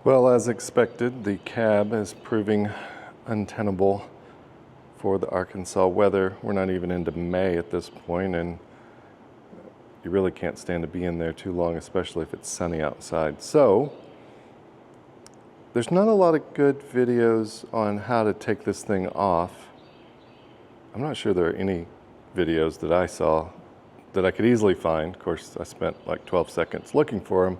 Well, as expected, the cab is proving untenable for the Arkansas weather. We're not even into May at this point, and you really can't stand to be in there too long, especially if it's sunny outside. So there's not a lot of good videos on how to take this thing off. I'm not sure there are any videos that I saw that I could easily find. Of course, I spent like 12 seconds looking for them.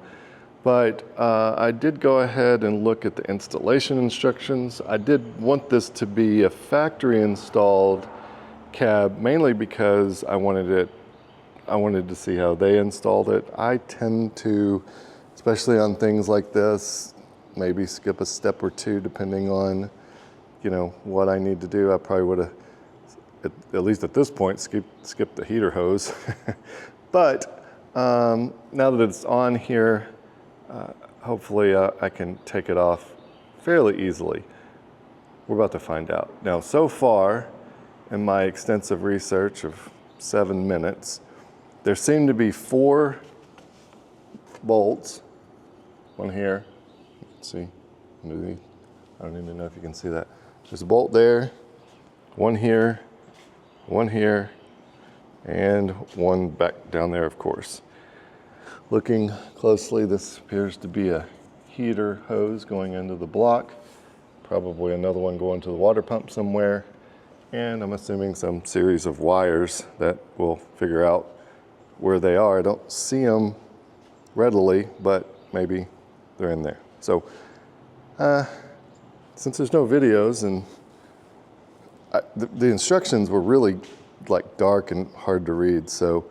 But I did go ahead and look at the installation instructions. I did want this to be a factory installed cab, mainly because I wanted to see how they installed it. I tend to, especially on things like this, maybe skip a step or two depending on, what I need to do. I probably would have, at least at this point, skipped the heater hose. But now that it's on here, hopefully I can take it off fairly easily. We're about to find out. Now, so far in my extensive research of 7 minutes, there seem to be 4 bolts. One here, let's see, underneath. I don't even know if you can see that. There's a bolt there, one here, and one back down there, of course. Looking closely, this appears to be a heater hose going into the block, probably another one going to the water pump somewhere, and I'm assuming some series of wires that we'll figure out where they are. I don't see them readily, but maybe they're in there. So since there's no videos, and the instructions were really like dark and hard to read, so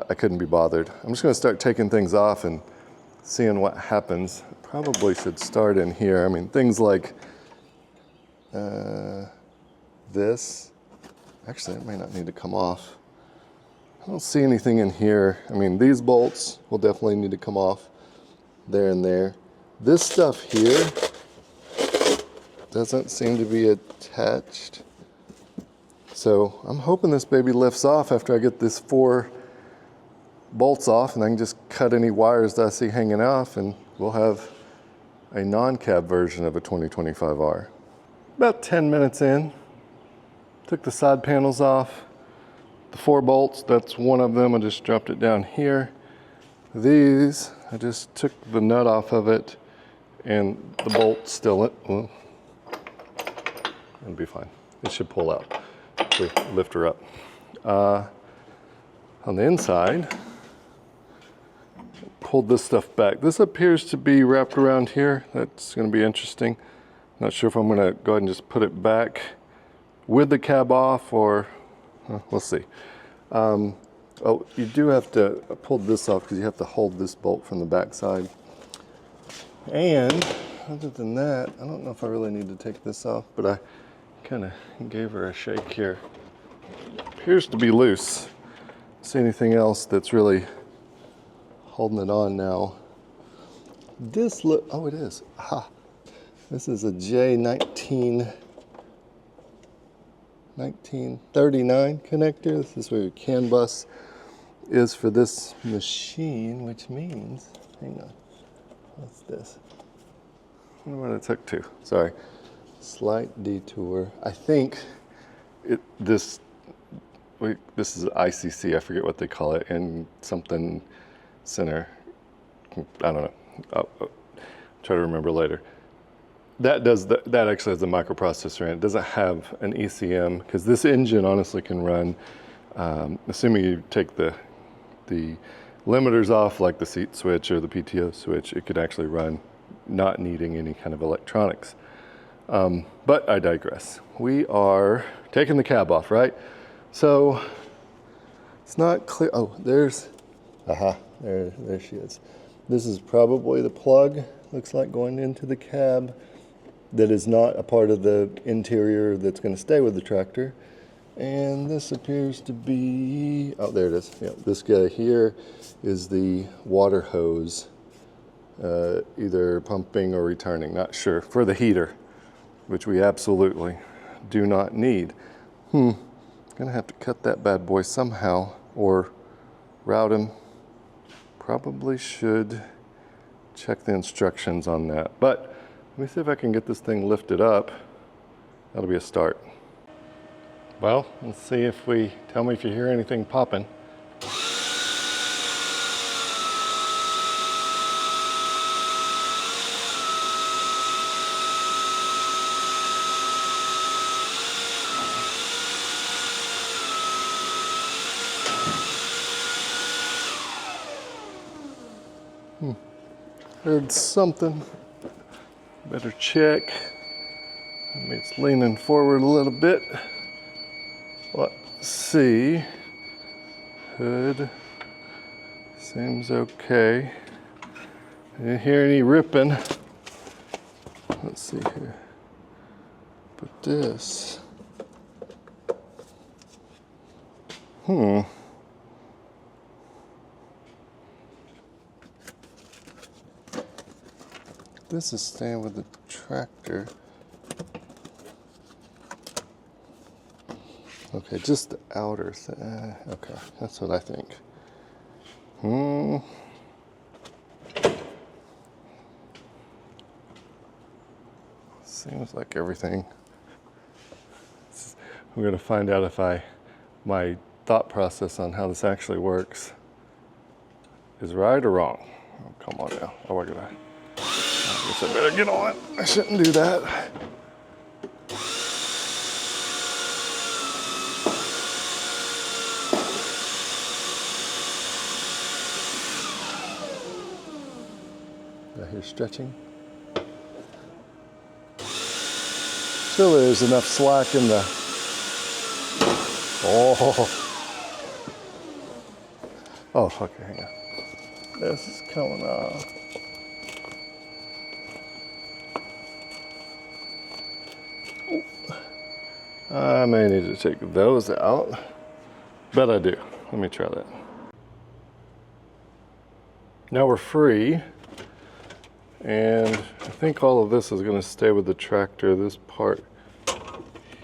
I couldn't be bothered. I'm just gonna start taking things off and seeing what happens. Probably should start in here. I mean, things like this. Actually, it may not need to come off. I don't see anything in here. I mean, these bolts will definitely need to come off there and there. This stuff here doesn't seem to be attached. So I'm hoping this baby lifts off after I get this 4 bolts off, and I can just cut any wires that I see hanging off, and we'll have a non-cab version of a 2025R. About 10 minutes in, took the side panels off. The 4 bolts, that's one of them. I just dropped it down here. These, I just took the nut off of it, and the bolt's still in. Well, it'll be fine. It should pull out if we lift her up. On the inside, pulled this stuff back. This appears to be wrapped around here. That's going to be interesting. Not sure if I'm going to go ahead and just put it back with the cab off, or we'll see. Oh, you do have to pull this off because you have to hold this bolt from the back side. And other than that, I don't know if I really need to take this off, but I kind of gave her a shake here. Appears to be loose. See anything else that's really holding it on now? This look, oh, it is. Aha. This is a J1939 connector. This is where your CAN bus is for this machine, which means, hang on, what's this? I wonder what it took to. Sorry, slight detour. I think this is ICC, I forget what they call it, in something center. I don't know. I'll try to remember later. That actually has a microprocessor in it. It doesn't have an ECM, because this engine honestly can run, assuming you take the limiters off, like the seat switch or the PTO switch, it could actually run not needing any kind of electronics. But I digress. We are taking the cab off, right? So it's not clear. Oh, there's, aha, there she is. This is probably the plug, looks like, going into the cab that is not a part of the interior that's going to stay with the tractor. And this appears to be, oh, there it is. Yeah, this guy here is the water hose, either pumping or returning, not sure, for the heater, which we absolutely do not need. Gonna have to cut that bad boy somehow, or route him. Probably should check the instructions on that. But let me see if I can get this thing lifted up. That'll be a start. Well, let's see if tell me if you hear anything popping. Heard something. Better check. Maybe it's leaning forward a little bit. Let's see. Hood seems okay. I didn't hear any ripping. Let's see here. But this. This is staying with the tractor. Okay, just the outer thing. Okay, that's what I think. Seems like everything. We're gonna find out if my thought process on how this actually works is right or wrong. Oh, come on now. Oh, I guess I better get on it. I shouldn't do that. I hear stretching. Surely there's enough slack in the. Oh, okay, hang on. This is coming off. I may need to take those out. Bet I do. Let me try that. Now we're free. And I think all of this is going to stay with the tractor. This part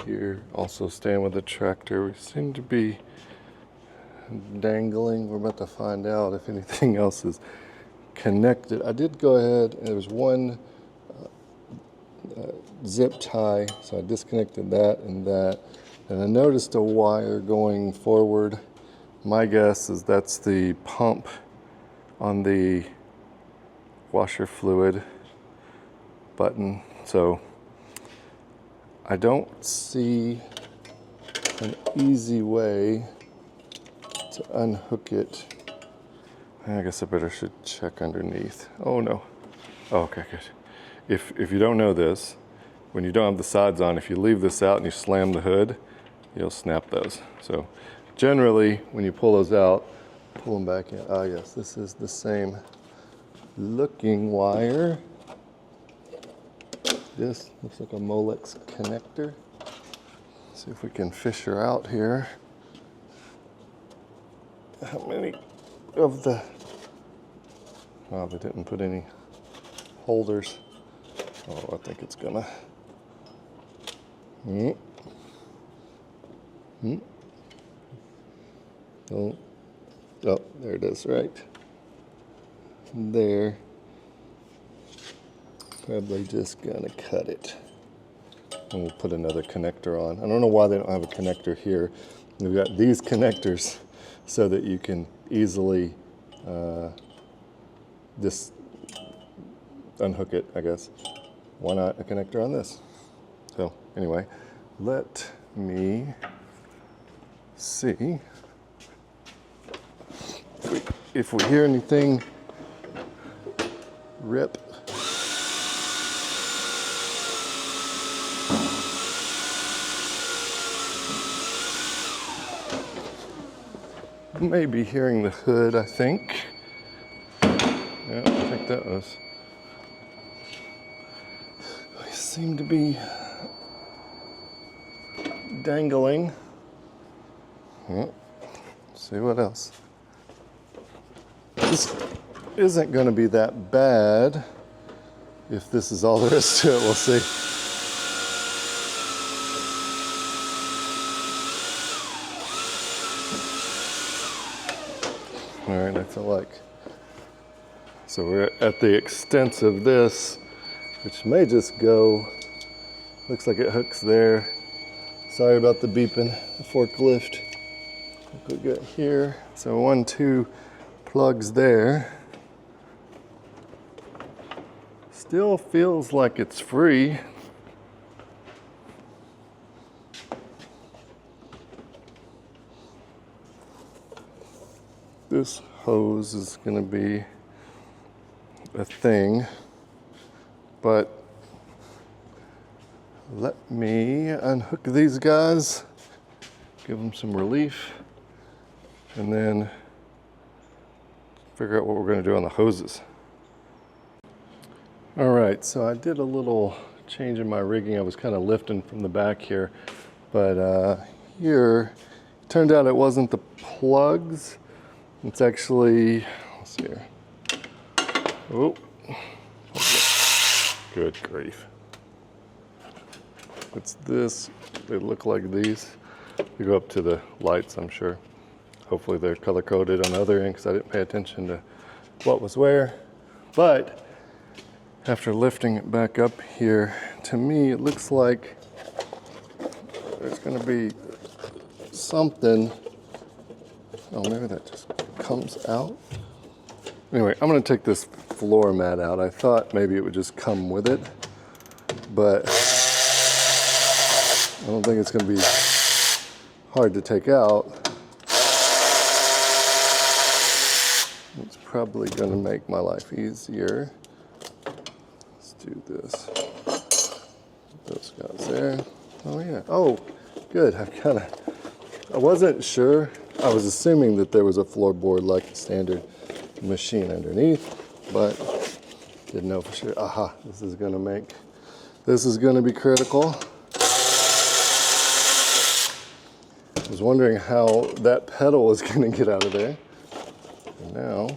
here also staying with the tractor. We seem to be dangling. We're about to find out if anything else is connected. I did go ahead, and there was one zip tie, so I disconnected that, and I noticed a wire going forward. My guess is that's the pump on the washer fluid button. So I don't see an easy way to unhook it. I guess I should check underneath. Oh no. Oh, okay, good. If you don't know this, when you don't have the sides on, if you leave this out and you slam the hood, you'll snap those. So generally, when you pull those out, pull them back in. Ah, yes, this is the same looking wire. This looks like a Molex connector. Let's see if we can fish her out here. How many of the, oh, they didn't put any holders. Oh, I think it's gonna. Oh, there it is, right there. Probably just gonna cut it. And we'll put another connector on. I don't know why they don't have a connector here. We've got these connectors so that you can easily just unhook it, I guess. Why not a connector on this? So anyway, let me see if we hear anything rip. Maybe hearing the hood, I think. Yeah, I think that was. We seem to be dangling. Let's see what else. This isn't going to be that bad. If this is all there is to it, we'll see. All right, I feel like So we're at the extent of this, which may just go, looks like it hooks there. Sorry about the beeping, the forklift. Look what we got here. So 1, 2 plugs there. Still feels like it's free. This hose is going to be a thing, but let me unhook these guys, give them some relief, and then figure out what we're going to do on the hoses. All right, so I did a little change in my rigging. I was kind of lifting from the back here, but here, it turned out it wasn't the plugs. It's actually, let's see here. Oh, good grief. It's this, they look like these. They go up to the lights, I'm sure. Hopefully they're color coded on the other end because I didn't pay attention to what was where. But after lifting it back up here, to me it looks like there's gonna be something. Oh, maybe that just comes out. Anyway, I'm gonna take this floor mat out. I thought maybe it would just come with it, but I don't think it's gonna be hard to take out. It's probably gonna make my life easier. Let's do this. Those guys there. Oh yeah, oh, good, I wasn't sure. I was assuming that there was a floorboard like a standard machine underneath, but didn't know for sure. Aha, this is gonna be critical. I was wondering how that pedal was gonna get out of there. And now,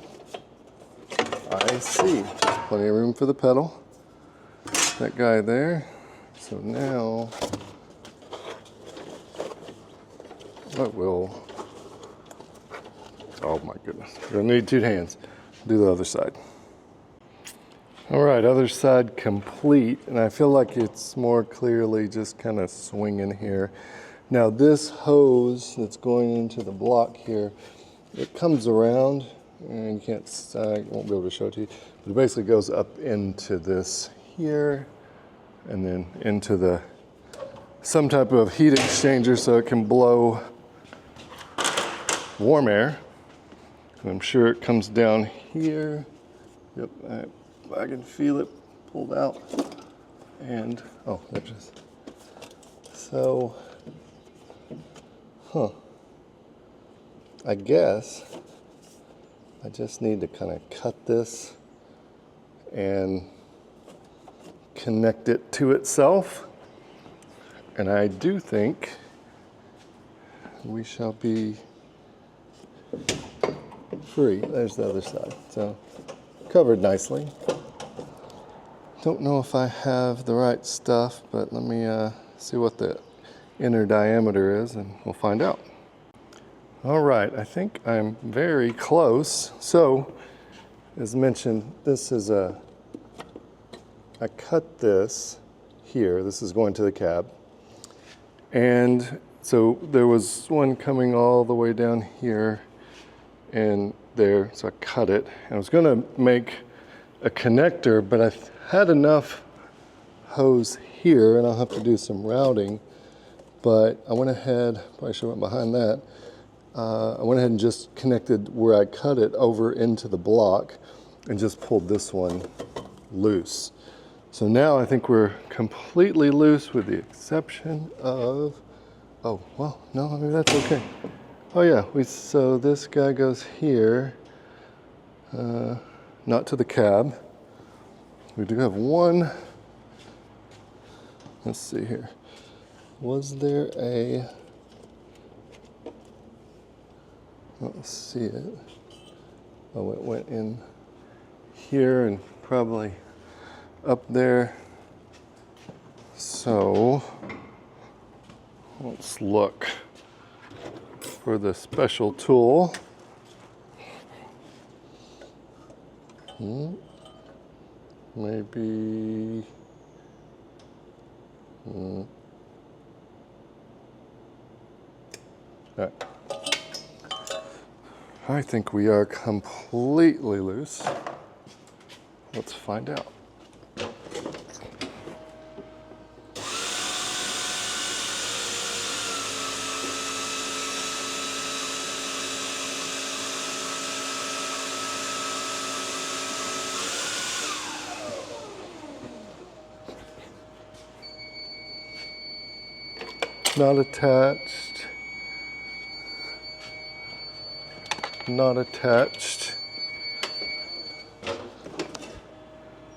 I see. There's plenty of room for the pedal. That guy there. So now, I will. Oh my goodness, you're gonna need 2 hands. Do the other side. All right, other side complete, and I feel like it's more clearly just kind of swinging here. Now this hose that's going into the block here, it comes around, and you can't, I won't be able to show it to you, but it basically goes up into this here, and then into some type of heat exchanger so it can blow warm air. I'm sure it comes down here. Yep, I can feel it pulled out. And, oh, that just, so, I guess I just need to kind of cut this and connect it to itself. And I do think we shall be free. There's the other side. So covered nicely. Don't know if I have the right stuff, but let me see what the inner diameter is and we'll find out. All right, I think I'm very close. So as mentioned, this is I cut this here. This is going to the cab. And so there was one coming all the way down here and there, so I cut it. I was gonna make a connector, but I had enough hose here, and I'll have to do some routing, but I went ahead, probably should have went behind that, I went ahead and just connected where I cut it over into the block and just pulled this one loose. So now I think we're completely loose with the exception of, oh, well, no, I mean, that's okay. Oh yeah, so this guy goes here, not to the cab. We do have one, let's see here. Was there a, let's see it. Oh, it went in here and probably up there. So let's look for the special tool. Maybe. Right. I think we are completely loose. Let's find out. Not attached. Not attached. I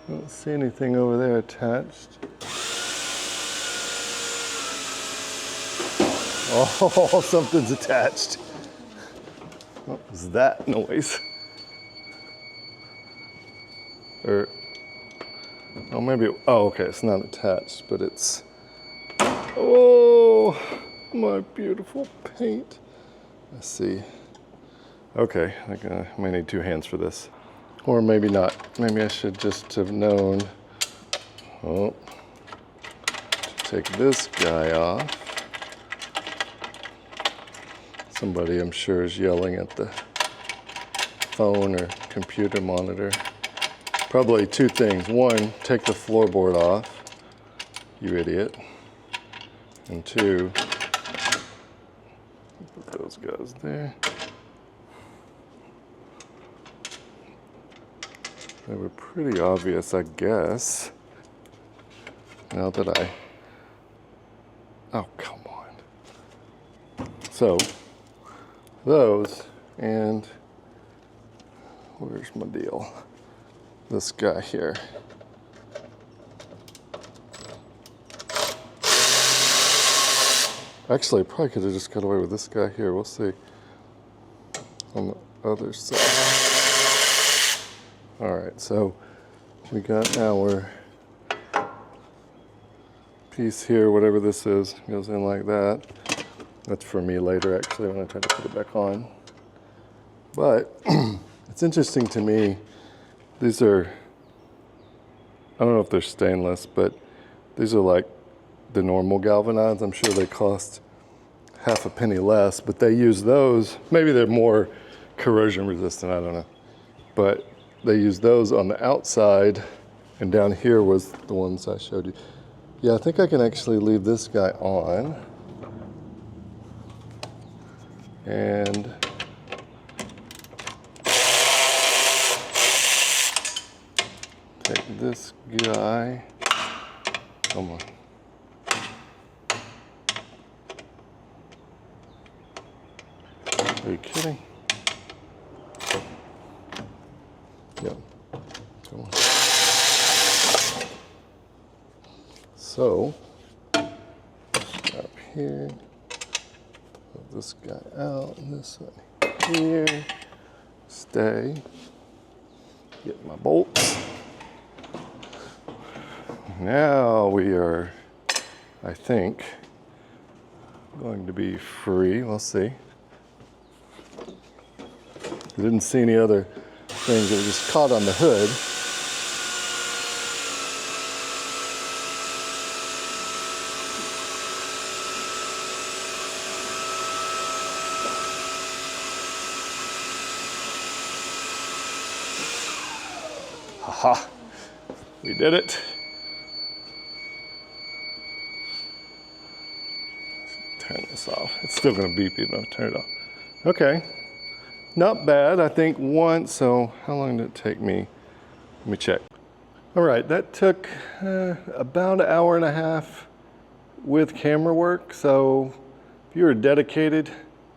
don't see anything over there attached. Oh, something's attached. What was that noise? Or, oh, maybe, oh, okay, it's not attached, but it's, oh, my beautiful paint. Let's see. Okay, I may need 2 hands for this. Or maybe not. Maybe I should just have known. Oh, to take this guy off. Somebody, I'm sure, is yelling at the phone or computer monitor. Probably 2 things. 1, take the floorboard off, you idiot. And 2, put those guys there. They were pretty obvious, I guess. Now that oh, come on. So, those, and where's my deal? This guy here. Actually, I probably could have just got away with this guy here. We'll see. On the other side. All right, so we got our piece here, whatever this is, goes in like that. That's for me later, actually, when I try to put it back on. But it's interesting to me, these are, I don't know if they're stainless, but these are like the normal galvanized. I'm sure they cost half a penny less, but they use those. Maybe they're more corrosion resistant, I don't know. But they use those on the outside, and down here was the ones I showed you. Yeah, I think I can actually leave this guy on. And take this guy. Come on. Are you kidding? Yep. Come on. So, up here, put this guy out, and this one here. Stay. Get my bolts. Now we are, I think, going to be free. We'll see. I didn't see any other things that were just caught on the hood. Haha, we did it. Turn this off. It's still gonna beep even though I turn it off. Okay. Not bad, I think once, so how long did it take me? Let me check. All right, that took about an hour and a half with camera work, so if you were dedicated,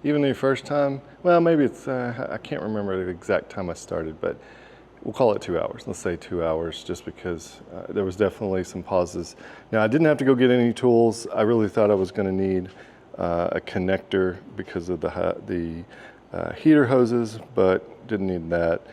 even your first time, well, maybe it's, I can't remember the exact time I started, but we'll call it 2 hours. Let's say 2 hours, just because there was definitely some pauses. Now, I didn't have to go get any tools. I really thought I was gonna need a connector because of the heater hoses, but didn't need that.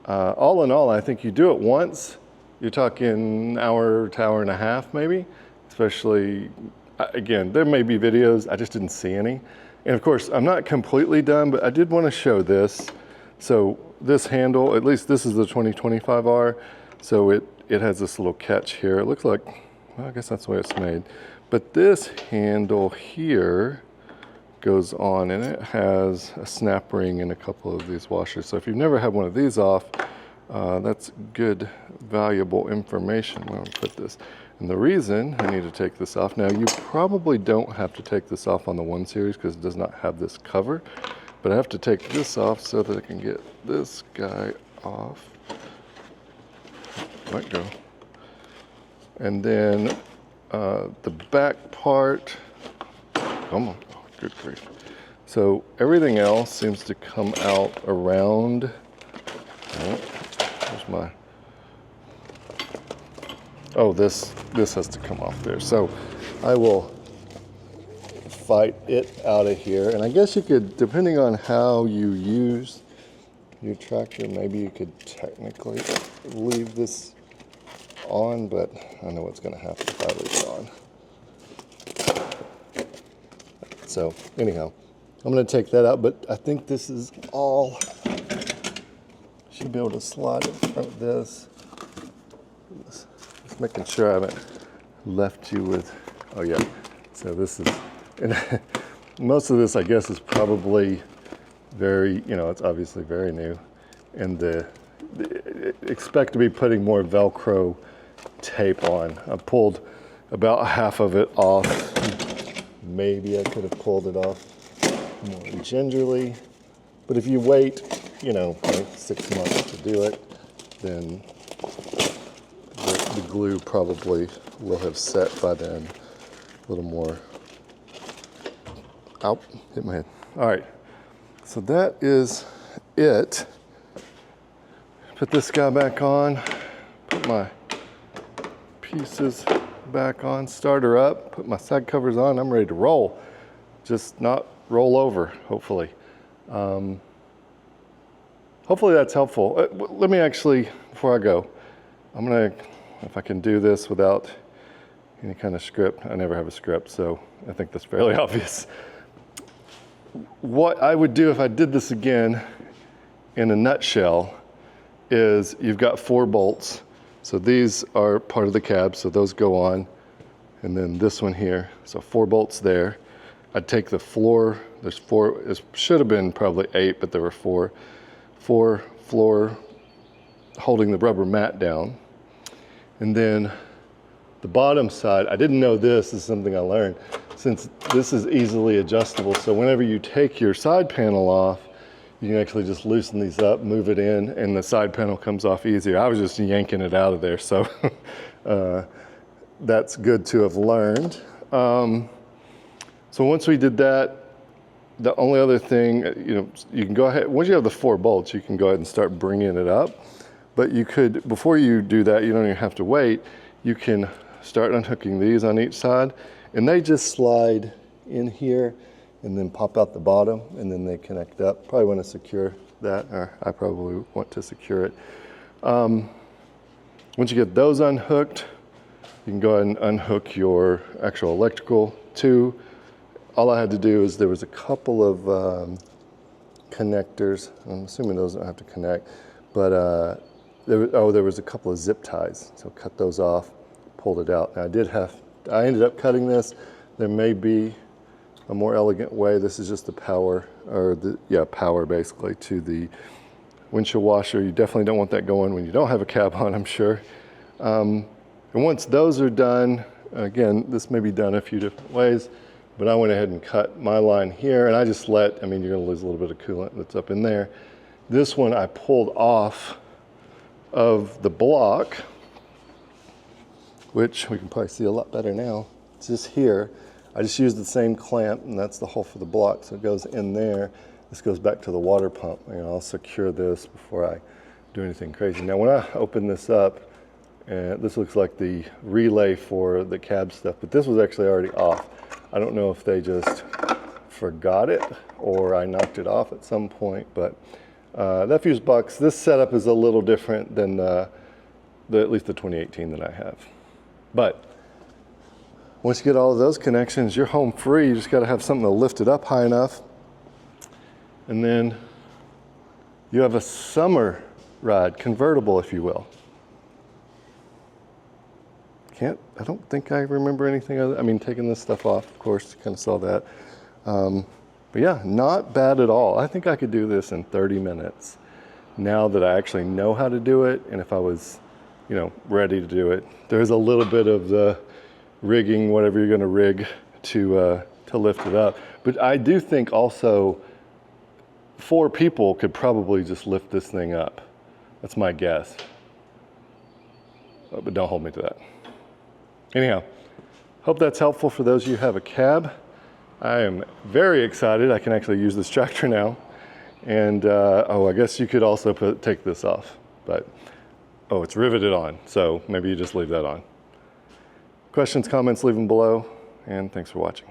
All in all, I think you do it once, you're talking hour to hour and a half maybe, especially, again, there may be videos, I just didn't see any. And of course, I'm not completely done, but I did want to show this. So this handle, at least this is the 2025R, so it has this little catch here. It looks like, well, I guess that's the way it's made. But this handle here goes on, and it has a snap ring and a couple of these washers. So if you've never had one of these off, that's good, valuable information. I'm going to put this. And the reason I need to take this off, now you probably don't have to take this off on the 1 Series because it does not have this cover, but I have to take this off so that I can get this guy off. Might go. And then the back part, come on, oh, good grief. So everything else seems to come out around, oh, there's my, oh, this has to come off there. So I will fight it out of here. And I guess you could, depending on how you use your tractor, maybe you could technically leave this on, but I know what's going to happen if I leave it on. So anyhow, I'm going to take that out, but I think this is all. Should be able to slide in front of this. Just making sure I haven't left you with, oh yeah. So this is, and most of this I guess is probably very, you know, it's obviously very new. And expect to be putting more Velcro tape on. I pulled about half of it off. Maybe I could have pulled it off more gingerly. But if you wait, you know, like 6 months to do it, then the glue probably will have set by then. A little more. Ow, hit my head. All right, so that is it. Put this guy back on, put my pieces back on, start her up, put my side covers on, I'm ready to roll. Just not roll over, hopefully. Hopefully that's helpful. Let me actually, before I go, I'm gonna, if I can do this without any kind of script, I never have a script, so I think that's fairly obvious. What I would do if I did this again, in a nutshell, is you've got 4 bolts. So these are part of the cab, so those go on. And then this one here, so 4 bolts there. I'd take the floor, there's 4, it should have been probably 8, but there were 4. 4 floor holding the rubber mat down. And then the bottom side, I didn't know this is something I learned, since this is easily adjustable. So whenever you take your side panel off, you can actually just loosen these up, move it in, and the side panel comes off easier. I was just yanking it out of there, so that's good to have learned. So once we did that, the only other thing, you know, you can go ahead, once you have the 4 bolts, you can go ahead and start bringing it up. But you could, before you do that, you don't even have to wait. You can start unhooking these on each side, and they just slide in here and then pop out the bottom, and then they connect up. Probably want to secure that, or I probably want to secure it. Once you get those unhooked, you can go ahead and unhook your actual electrical too. All I had to do is there was a couple of connectors. I'm assuming those don't have to connect, but there was a couple of zip ties. So cut those off, pulled it out. Now I ended up cutting this. There may be a more elegant way. This is just the power, or power basically to the windshield washer. You definitely don't want that going when you don't have a cab on, I'm sure. And once those are done, again, this may be done a few different ways, but I went ahead and cut my line here, and I just you're gonna lose a little bit of coolant that's up in there. This one I pulled off of the block, which we can probably see a lot better now. It's just here. I just used the same clamp, and that's the hole for the block, so it goes in there. This goes back to the water pump. I'll secure this before I do anything crazy. Now, when I open this up, this looks like the relay for the cab stuff, but this was actually already off. I don't know if they just forgot it or I knocked it off at some point, but that fuse box, this setup is a little different than at least the 2018 that I have. But once you get all of those connections, you're home free. You just got to have something to lift it up high enough. And then You have a summer ride, convertible, if you will. I don't think I remember anything other, I mean, taking this stuff off, of course, kind of saw that. But yeah, not bad at all. I think I could do this in 30 minutes now that I actually know how to do it. And if I was, you know, ready to do it, there's a little bit of the rigging, whatever you're going to rig to lift it up. But I do think also 4 people could probably just lift this thing up. That's my guess. But don't hold me to that. Anyhow, hope that's helpful for those of you who have a cab. I am very excited. I can actually use this tractor now. And, oh, I guess you could also take this off. But, oh, it's riveted on. So maybe you just leave that on. Questions, comments, leave them below. And thanks for watching.